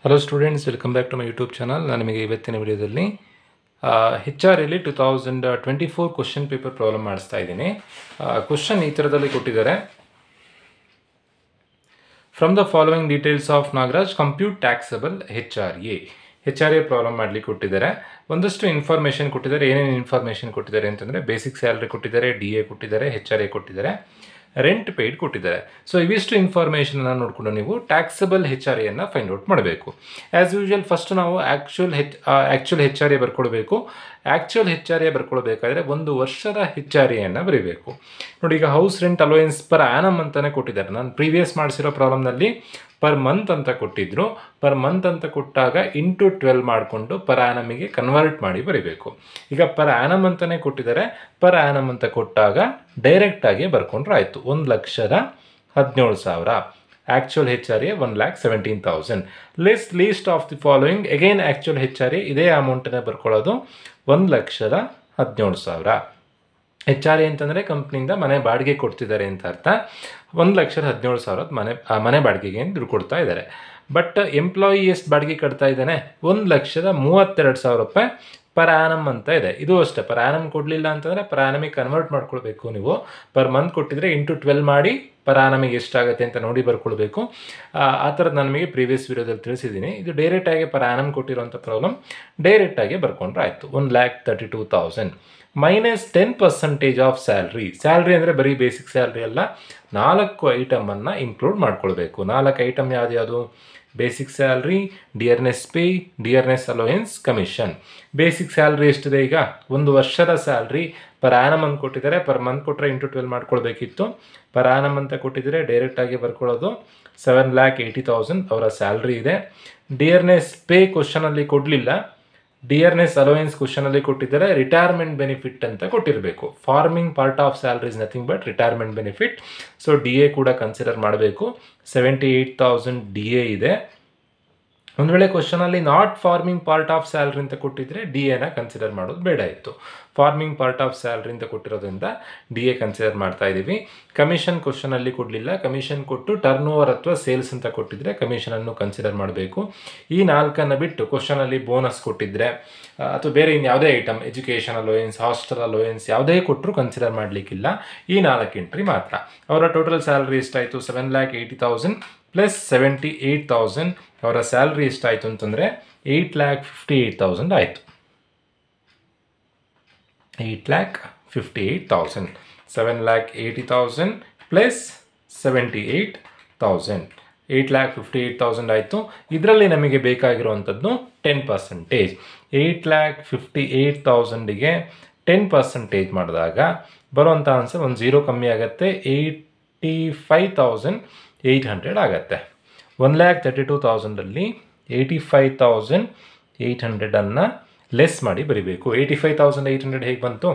Hello students, welcome back to my YouTube channel. ನಾನು ನಿಮಗೆ ಇವತ್ತಿನ ವಿಡಿಯೋದಲ್ಲಿ HR 2024 ಕ್ವಶನ್ ಪೇಪರ್ ಪ್ರಾಬ್ಲಮ್ ಮಾಡಿಸ್ತಾ ಇದ್ದೀನಿ. ಕ್ವಶನ್ ಈ ಥರದಲ್ಲಿ ಕೊಟ್ಟಿದ್ದಾರೆ. From the following details of Nagaraj compute taxable HRA problem ಮಾಡಲಿಕ್ಕೆ ಕೊಟ್ಟಿದ್ದಾರೆ. ಒಂದಷ್ಟು ಇನ್ಫಾರ್ಮೇಷನ್ ಕೊಟ್ಟಿದ್ದಾರೆ. ಏನೇನು ಇನ್ಫಾರ್ಮೇಷನ್ ಕೊಟ್ಟಿದ್ದಾರೆ ಅಂತಂದರೆ ಬೇಸಿಕ್ ಸ್ಯಾಲ್ರಿ ಕೊಟ್ಟಿದ್ದಾರೆ, DA ಕೊಟ್ಟಿದ್ದಾರೆ, HRA ಕೊಟ್ಟಿದ್ದಾರೆ, ರೆಂಟ್ ಪೇಯ್ಡ್ ಕೊಟ್ಟಿದ್ದಾರೆ. ಸೊ ಇವಿಷ್ಟು ಇನ್ಫಾರ್ಮೇಷನ್ನ ನೋಡಿಕೊಂಡು ನೀವು ಟ್ಯಾಕ್ಸಬಲ್ HRAಯನ್ನು ಫೈಂಡ್ ಔಟ್ ಮಾಡಬೇಕು. ಆ್ಯಸ್ ಯೂಶುವಲ್ ಫಸ್ಟ್ ನಾವು ಆ್ಯಕ್ಚುಲ್ HRA ಬರ್ಕೊಳ್ಬೇಕು. ಆ್ಯಕ್ಚುಯಲ್ HRA ಬರ್ಕೊಳ್ಬೇಕಾದ್ರೆ ಒಂದು ವರ್ಷದ HRAಯನ್ನು ಬರೀಬೇಕು. ನೋಡಿ, ಈಗ house rent allowance per annum ಅಂತಲೇ ಕೊಟ್ಟಿದ್ದಾರೆ. ನಾನು ಪ್ರೀವಿಯಸ್ ಮಾಡಿಸಿರೋ ಪ್ರಾಬ್ಲಮ್ನಲ್ಲಿ ಪರ್ ಮಂತ್ ಅಂತ ಕೊಟ್ಟಿದ್ರು. ಪರ್ ಮಂತ್ ಅಂತ ಕೊಟ್ಟಾಗ ಇಂಟು 12 ಮಾಡಿಕೊಂಡು ಪರ್ ಆ್ಯನಮಿಗೆ ಕನ್ವರ್ಟ್ ಮಾಡಿ ಬರೀಬೇಕು. ಈಗ ಪರ್ ಆ್ಯನಮ್ ಅಂತಲೇ ಕೊಟ್ಟಿದ್ದಾರೆ. ಪರ್ ಆ್ಯನಮ್ ಅಂತ ಕೊಟ್ಟಾಗ ಡೈರೆಕ್ಟಾಗಿ ಬರ್ಕೊಂಡ್ರೆ ಆಯಿತು. 1,17,000. Actual HRA 1,17,000. Least of the following. Again actual HRA ಇದೇ ಅಮೌಂಟನ್ನೇ ಬರ್ಕೊಳ್ಳೋದು 1,17,000. HRA ಅಂತಂದರೆ ಕಂಪ್ನಿಯಿಂದ ಮನೆ ಬಾಡಿಗೆ ಕೊಡ್ತಿದ್ದಾರೆ ಅಂತ ಅರ್ಥ. 1,17,000 ಮನೆ ಬಾಡಿಗೆಗೆ ದುಡ್ಡು ಕೊಡ್ತಾ ಇದ್ದಾರೆ. ಬಟ್ ಎಂಪ್ಲಾಯಿ ಎಷ್ಟು ಬಾಡಿಗೆ ಕಟ್ತಾ ಇದ್ದಾನೆ? 1,32,000 ರೂಪಾಯಿ ಪರ್ ಆ್ಯನಮ್ ಅಂತ ಇದೆ. ಇದು ಅಷ್ಟೇ. ಪರ್ ಆ್ಯನಮ್ ಕೊಡಲಿಲ್ಲ ಅಂತಂದರೆ ಪರ್ ಆ್ಯನಮಿಗೆ ಕನ್ವರ್ಟ್ ಮಾಡ್ಕೊಳ್ಬೇಕು. ನೀವು ಪರ್ ಮಂತ್ ಕೊಟ್ಟಿದ್ರೆ ಇಂಟು 12 ಮಾಡಿ ಪರ್ ಆ್ಯನಮಿಗೆ ಎಷ್ಟಾಗುತ್ತೆ ಅಂತ ನೋಡಿ ಬರ್ಕೊಳ್ಬೇಕು. ಆ ಥರದ್ದು ನಾನು ನಿಮಗೆ ಪ್ರೀವಿಯಸ್ ವಿಡಿಯೋದಲ್ಲಿ ತಿಳಿಸಿದ್ದೀನಿ. ಇದು ಡೈರೆಕ್ಟಾಗಿ ಪರ್ ಆ್ಯನಮ್ ಕೊಟ್ಟಿರೋಂಥ ಪ್ರಾಬ್ಲಮ್ ಡೈರೆಕ್ಟಾಗಿ ಬರ್ಕೊಂಡ್ರೆ ಆಯಿತು. 1,32,000 ಮೈನಸ್ 10% ಆಫ್ ಸ್ಯಾಲ್ರಿ. ಸ್ಯಾಲ್ರಿ ಅಂದರೆ ಬರೀ ಬೇಸಿಕ್ ಸ್ಯಾಲ್ರಿ ಅಲ್ಲ, 4 ಐಟಮನ್ನು ಇನ್ಕ್ಲೂಡ್ ಮಾಡ್ಕೊಳ್ಬೇಕು. 4 ಐಟಮ್ ಯಾವುದು? Basic salary, dearness pay, dearness allowance, commission. Basic salary ಎಷ್ಟಿದೆ? ಈಗ ಒಂದು ವರ್ಷದ ಸ್ಯಾಲ್ರಿ ಪರ್ ಆ್ಯನಮ್ ಅಂತ ಕೊಟ್ಟಿದ್ದಾರೆ. ಪರ್ ಮಂತ್ ಕೊಟ್ಟರೆ ಇಂಟು 12 ಮಾಡ್ಕೊಳ್ಬೇಕಿತ್ತು. ಪರ್ ಆ್ಯನಮ್ ಅಂತ ಕೊಟ್ಟಿದ್ದಾರೆ. ಡೈರೆಕ್ಟಾಗಿ ಬರ್ಕೊಳ್ಳೋದು 7,80,000 ಅವರ ಸ್ಯಾಲ್ರಿ ಇದೆ. ಡಿಯರ್ನೆಸ್ ಪೇ ಕ್ವಶನಲ್ಲಿ ಕೊಡಲಿಲ್ಲ. ಡಿಯರ್ನೆಸ್ ಅಲೋಯೆನ್ಸ್ ಕ್ವಶನಲ್ಲಿ ಕೊಟ್ಟಿದ್ದಾರೆ. ರಿಟೈರ್ಮೆಂಟ್ ಬೆನಿಫಿಟ್ ಅಂತ ಕೊಟ್ಟಿರಬೇಕು. Forming part of salary is nothing but retirement benefit. So DA ಕೂಡ ಕನ್ಸಿಡರ್ ಮಾಡಬೇಕು. 78,000 DA ಇದೆ. ಒಂದು ವೇಳೆ ಕ್ವಶನಲ್ಲಿ not forming part of salary ಅಂತ ಕೊಟ್ಟಿದ್ರೆ DAನ ಕನ್ಸಿಡರ್ ಮಾಡೋದು ಬೇಡ ಇತ್ತು. ಫಾರ್ಮಿಂಗ್ ಪಾರ್ಟ್ ಆಫ್ ಸ್ಯಾಲ್ರಿ ಅಂತ ಕೊಟ್ಟಿರೋದ್ರಿಂದ DA ಕನ್ಸಿಡರ್ ಮಾಡ್ತಾ ಇದ್ದೀವಿ. ಕಮಿಷನ್ ಕ್ವಶನಲ್ಲಿ ಕೊಡಲಿಲ್ಲ. ಕಮಿಷನ್ ಕೊಟ್ಟು ಟರ್ನ್ ಓವರ್ ಅಥವಾ ಸೇಲ್ಸ್ ಅಂತ ಕೊಟ್ಟಿದ್ರೆ ಕಮಿಷನನ್ನು ಕನ್ಸಿಡರ್ ಮಾಡಬೇಕು. ಈ 4 ಬಿಟ್ಟು ಕ್ವಶನಲ್ಲಿ ಬೋನಸ್ ಕೊಟ್ಟಿದ್ರೆ ಅಥವಾ ಬೇರೆ ಇನ್ಯಾವುದೇ item, education allowance, hostel allowance ಯಾವುದೇ ಕೊಟ್ಟರು ಕನ್ಸಿಡರ್ ಮಾಡಲಿಕ್ಕಿಲ್ಲ. ಈ 4 ಎಂಟ್ರಿ ಮಾತ್ರ. ಅವರ ಟೋಟಲ್ ಸ್ಯಾಲ್ರಿ ಎಷ್ಟಾಯಿತು? 7,80,000 ಪ್ಲಸ್ 78,000. ಅವರ ಸ್ಯಾಲ್ರಿ ಎಷ್ಟಾಯಿತು ಅಂತಂದರೆ 8,58,000 ಆಯಿತು. 8,58,000. 7,80,000 ಪ್ಲಸ್ 78,000. 8,58,000 ಆಯಿತು. ಇದರಲ್ಲಿ ನಮಗೆ ಬೇಕಾಗಿರುವಂಥದ್ದು 10%. 8,58,000ಗೆ 10% ಮಾಡಿದಾಗ ಬರುವಂಥ ಆನ್ಸರ್ ಒಂದು 0 ಕಮ್ಮಿ ಆಗುತ್ತೆ. 85,800 ಆಗುತ್ತೆ. 1,32,000ರಲ್ಲಿ 85,800 ಲೆಸ್ ಮಾಡಿ ಬರೀಬೇಕು. 85,800 ಹೇಗೆ ಬಂತು?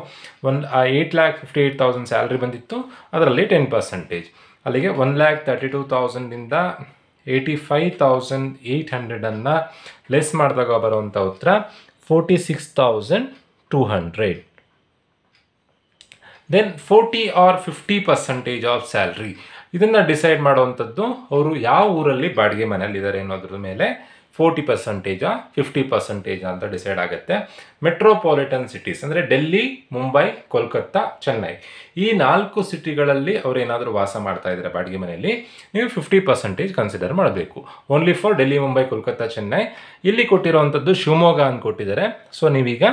8,58,000 ಸ್ಯಾಲ್ರಿ ಬಂದಿತ್ತು, ಅದರಲ್ಲಿ 10%. ಅಲ್ಲಿಗೆ 1,32,000ದಿಂದ 85,800 ಲೆಸ್ ಮಾಡಿದಾಗ ಬರುವಂಥ ಉತ್ತರ 46,200. Then 40 or 50% of salary. ಇದನ್ನು ಡಿಸೈಡ್ ಮಾಡುವಂಥದ್ದು ಅವರು ಯಾವ ಊರಲ್ಲಿ ಬಾಡಿಗೆ ಮನೆಯಲ್ಲಿದ್ದಾರೆ ಅನ್ನೋದ್ರ ಮೇಲೆ 40%, 50% ಅಂತ ಡಿಸೈಡ್ ಆಗುತ್ತೆ. ಮೆಟ್ರೋಪಾಲಿಟನ್ ಸಿಟೀಸ್ ಅಂದರೆ ಡೆಲ್ಲಿ, ಮುಂಬೈ, ಕೋಲ್ಕತ್ತಾ, ಚೆನ್ನೈ, ಈ 4 ಸಿಟಿಗಳಲ್ಲಿ ಅವರು ಏನಾದರೂ ವಾಸ ಮಾಡ್ತಾ ಇದ್ದಾರೆ ಬಾಡಿಗೆ ಮನೆಯಲ್ಲಿ, ನೀವು 50% ಕನ್ಸಿಡರ್ ಮಾಡಬೇಕು. Only for Delhi, Mumbai, Kolkata, Chennai. ಇಲ್ಲಿ ಕೊಟ್ಟಿರುವಂಥದ್ದು ಶಿವಮೊಗ್ಗ ಅಂತ ಕೊಟ್ಟಿದ್ದಾರೆ. ಸೊ ನೀವೀಗ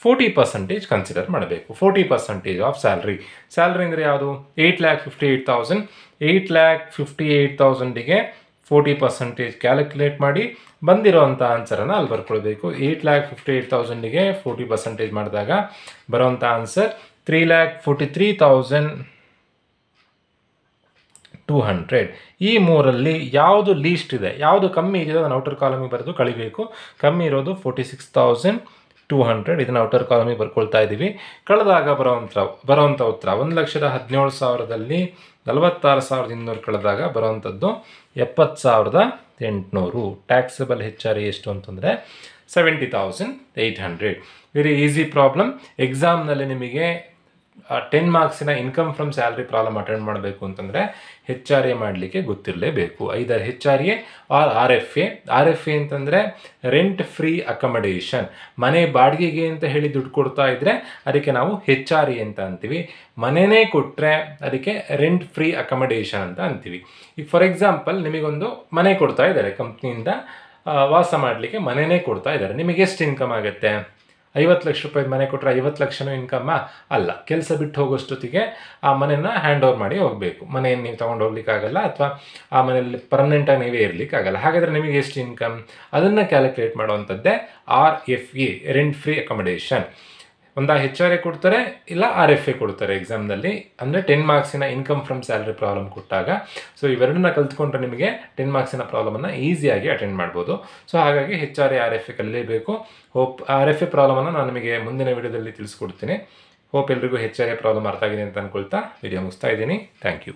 40% ಕನ್ಸಿಡರ್ ಮಾಡಬೇಕು. 40% ಆಫ್ ಸ್ಯಾಲ್ರಿ. ಸ್ಯಾಲ್ರಿ ಅಂದರೆ ಯಾವುದು? 8,58,000. 8,58,000ಗೆ 40% ಕ್ಯಾಲ್ಕುಲೇಟ್ ಮಾಡಿ ಬಂದಿರೋವಂಥ ಆನ್ಸರನ್ನು ಅಲ್ಲಿ ಬರ್ಕೊಳ್ಬೇಕು. 8,58,000ಗೆ 40% ಮಾಡಿದಾಗ ಬರೋವಂಥ ಆನ್ಸರ್ 3,43,200. ಈ ಮೂರಲ್ಲಿ ಯಾವುದು ಲೀಸ್ಟ್ ಇದೆ, ಯಾವುದು ಕಮ್ಮಿ ಇದೆ ಅದನ್ನು ಔಟರ್ ಕಾಲಮಿಗೆ ಬರೆದು ಕಳಿಬೇಕು. ಕಮ್ಮಿ ಇರೋದು 46,200. ಇದನ್ನು ಔಟರ್ ಕಾಲಮಿಗೆ ಬರ್ಕೊಳ್ತಾ ಇದ್ದೀವಿ. ಕಳೆದಾಗ ಬರೋವಂಥ ಉತ್ತರ 1,17,000ದಲ್ಲಿ 46,200 ಕಳೆದಾಗ ಬರೋವಂಥದ್ದು 70,800. ಟ್ಯಾಕ್ಸಬಲ್ HRA ಎಷ್ಟು ಅಂತಂದರೆ 70,800. Very easy problem. ಎಕ್ಸಾಮ್ನಲ್ಲಿ ನಿಮಗೆ 10 ಮಾರ್ಕ್ಸಿನ income from salary problem attend ಮಾಡಬೇಕು ಅಂತಂದರೆ HRA ಮಾಡಲಿಕ್ಕೆ ಗೊತ್ತಿರಲೇಬೇಕು. Either HRA or RFA. RFA ಅಂತಂದರೆ ರೆಂಟ್ ಫ್ರೀ ಅಕಮಡೇಷನ್. ಮನೆ ಬಾಡಿಗೆಗೆ ಅಂತ ಹೇಳಿ ದುಡ್ಡು ಕೊಡ್ತಾ ಇದ್ದರೆ ಅದಕ್ಕೆ ನಾವು HRA ಅಂತ ಅಂತೀವಿ. ಮನೆಯೇ ಕೊಟ್ಟರೆ ಅದಕ್ಕೆ ರೆಂಟ್ ಫ್ರೀ ಅಕಮಡೇಷನ್ ಅಂತ ಅಂತೀವಿ. ಈಗ ಫಾರ್ ಎಕ್ಸಾಂಪಲ್ ನಿಮಗೊಂದು ಮನೆ ಕೊಡ್ತಾ ಇದ್ದಾರೆ ಕಂಪ್ನಿಯಿಂದ, ವಾಸ ಮಾಡಲಿಕ್ಕೆ ಮನೆಯೇ ಕೊಡ್ತಾ ಇದ್ದಾರೆ. ನಿಮಗೆ ಎಷ್ಟು ಇನ್ಕಮ್ ಆಗುತ್ತೆ? 50 ಲಕ್ಷ ರೂಪಾಯಿ ಮನೆ ಕೊಟ್ಟರೆ 50 ಲಕ್ಷನೂ ಇನ್ಕಮ್ಮ ಅಲ್ಲ. ಕೆಲಸ ಬಿಟ್ಟು ಹೋಗೋಷ್ಟೊತ್ತಿಗೆ ಆ ಮನೆಯನ್ನು ಹ್ಯಾಂಡ್ ಓವರ್ ಮಾಡಿ ಹೋಗಬೇಕು. ಮನೆಯನ್ನು ನೀವು ತೊಗೊಂಡು ಹೋಗ್ಲಿಕ್ಕಾಗಲ್ಲ, ಅಥವಾ ಆ ಮನೆಯಲ್ಲಿ ಪರ್ಮನೆಂಟಾಗಿ ನೀವೇ ಇರಲಿಕ್ಕಾಗಲ್ಲ. ಹಾಗಾದರೆ ನಿಮಗೆ ಎಷ್ಟು ಇನ್ಕಮ್, ಅದನ್ನು ಕ್ಯಾಲ್ಕುಲೇಟ್ ಮಾಡುವಂಥದ್ದೇ RFA, ರೆಂಟ್ ಫ್ರೀ ಅಕಮಡೇಷನ್. ಒಂದು HRA ಕೊಡ್ತಾರೆ, ಇಲ್ಲ RFA ಕೊಡ್ತಾರೆ ಎಕ್ಸಾಮ್ನಲ್ಲಿ. ಅಂದರೆ 10 ಮಾರ್ಕ್ಸಿನ ಇನ್ಕಮ್ ಫ್ರಮ್ ಸ್ಯಾಲ್ರಿ ಪ್ರಾಬ್ಲಮ್ ಕೊಟ್ಟಾಗ. ಸೊ ಇವೆರಡನ್ನ ಕಲ್ತ್ಕೊಂಡ್ರೆ ನಿಮಗೆ 10 ಮಾರ್ಕ್ಸಿನ ಪ್ರಾಬ್ಲಮನ್ನು ಈಸಿಯಾಗಿ ಅಟೆಂಡ್ ಮಾಡ್ಬೋದು. ಸೊ ಹಾಗಾಗಿ HRA RFA ಕಲಿಯಲೇಬೇಕು. ಹೋಪ್ RFA ಪ್ರಾಬ್ಲಮನ್ನು ನಾನು ನಿಮಗೆ ಮುಂದಿನ ವಿಡಿಯೋದಲ್ಲಿ ತಿಳಿಸ್ಕೊಡ್ತೀನಿ. ಹೋಪ್ ಎಲ್ರಿಗೂ HRA ಪ್ರಾಬ್ಲಮ್ ಅರ್ಥ ಆಗಿದೆ ಅಂತ ಅಂದ್ಕೊಳ್ತಾ ವಿಡಿಯೋ ಮುಗಿಸ್ತಾ ಇದ್ದೀನಿ. Thank you.